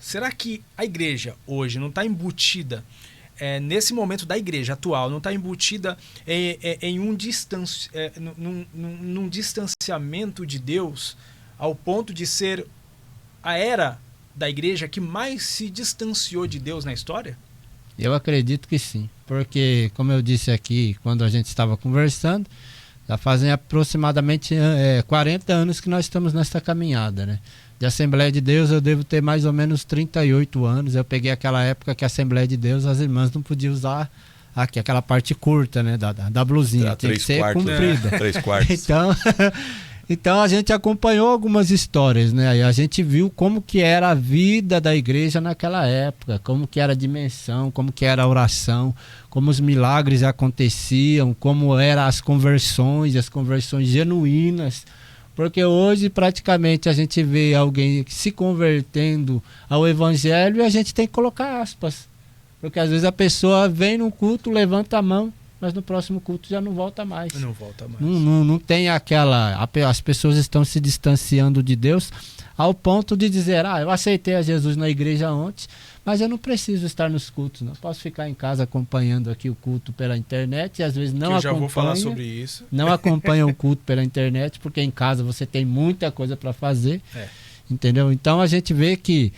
será que a igreja hoje não está embutida, nesse momento da igreja atual, não está embutida em num distanciamento de Deus, ao ponto de ser a era da igreja que mais se distanciou de Deus na história? Eu acredito que sim, porque, como eu disse aqui, quando a gente estava conversando, já fazem aproximadamente 40 anos que nós estamos nessa caminhada, né? De Assembleia de Deus eu devo ter mais ou menos 38 anos. Eu peguei aquela época que a Assembleia de Deus, as irmãs não podiam usar aquela parte curta, né, da blusinha, tinha que ser comprida. 3/4. Então a gente acompanhou algumas histórias, né? E a gente viu como que era a vida da igreja naquela época, como que era a dimensão, como que era a oração, como os milagres aconteciam, como eram as conversões genuínas. Porque hoje praticamente a gente vê alguém se convertendo ao evangelho e a gente tem que colocar aspas. Porque às vezes a pessoa vem no culto, levanta a mão, mas no próximo culto já não volta mais. Não volta mais. Não tem aquela... As pessoas estão se distanciando de Deus ao ponto de dizer, eu aceitei a Jesus na igreja ontem, mas eu não preciso estar nos cultos, não. Posso ficar em casa acompanhando aqui o culto pela internet e às vezes não acompanha. Eu já vou falar sobre isso. Não acompanha o culto pela internet, porque em casa você tem muita coisa para fazer. Entendeu? Então a gente vê que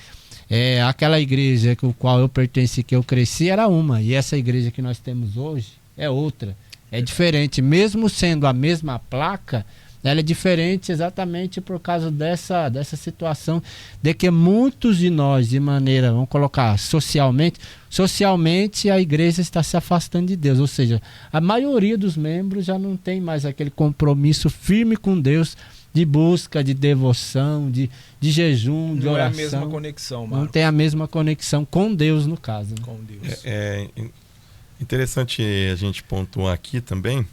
aquela igreja com a qual eu pertenci, que eu cresci, era uma. E essa igreja que nós temos hoje é outra. É diferente. Mesmo sendo a mesma placa, ela é diferente exatamente por causa dessa situação de que muitos de nós, de maneira, vamos colocar, socialmente a igreja está se afastando de Deus. Ou seja, a maioria dos membros já não tem mais aquele compromisso firme com Deus, de busca, de devoção, de jejum, de oração. Não é a mesma conexão, Marco. Não tem a mesma conexão com Deus, no caso. Né? Com Deus. Interessante a gente pontuar aqui também,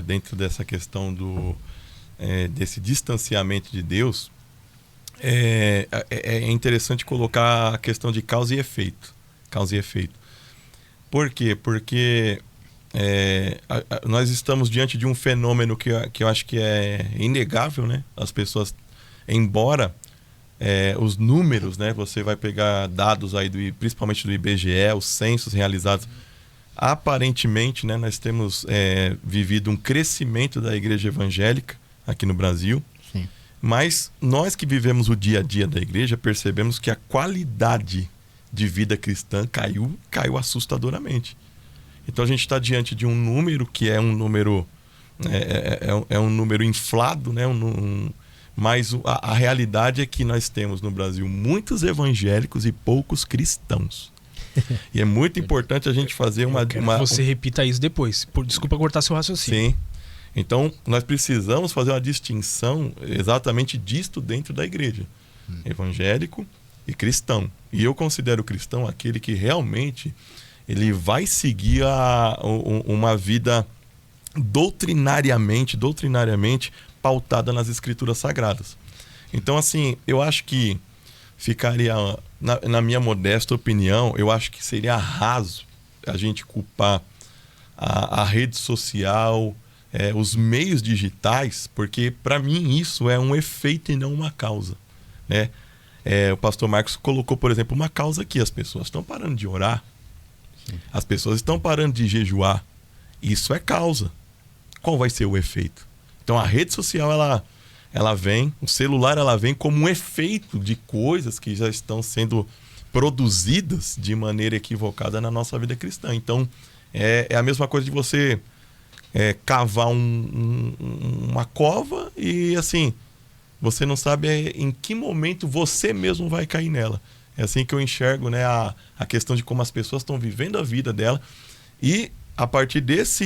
dentro dessa questão desse distanciamento de Deus, é interessante colocar a questão de causa e efeito. Por quê? Porque nós estamos diante de um fenômeno que eu acho que é inegável, né? As pessoas, embora os números, né? Você vai pegar dados aí principalmente do IBGE, os censos realizados, aparentemente, né, nós temos vivido um crescimento da igreja evangélica aqui no Brasil. Sim. Mas nós que vivemos o dia a dia da igreja percebemos que a qualidade de vida cristã caiu assustadoramente. Então a gente está diante de um número que é um número um número inflado, né? Mas a realidade é que nós temos no Brasil muitos evangélicos e poucos cristãos. E é muito importante a gente fazer Você repita isso depois. Desculpa cortar seu raciocínio. Sim. Então, nós precisamos fazer uma distinção exatamente disto dentro da igreja. Evangélico e cristão. E eu considero cristão aquele que realmente ele vai seguir uma vida doutrinariamente pautada nas escrituras sagradas. Então, assim, eu acho que ficaria, na minha modesta opinião, eu acho que seria raso a gente culpar a rede social, os meios digitais, porque para mim isso é um efeito e não uma causa, né? O pastor Marcos colocou, por exemplo, uma causa aqui: as pessoas estão parando de orar. Sim. As pessoas estão parando de jejuar. Isso é causa. Qual vai ser o efeito? Então a rede social ela vem, o celular ela vem como um efeito de coisas que já estão sendo produzidas de maneira equivocada na nossa vida cristã. Então é a mesma coisa de você cavar uma cova e assim, você não sabe em que momento você mesmo vai cair nela. É assim que eu enxergo, né, a questão de como as pessoas estão vivendo a vida dela. E a partir dessa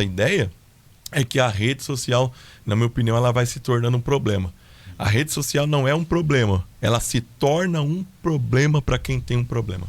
ideia é que a rede social, na minha opinião, ela vai se tornando um problema. A rede social não é um problema, ela se torna um problema para quem tem um problema.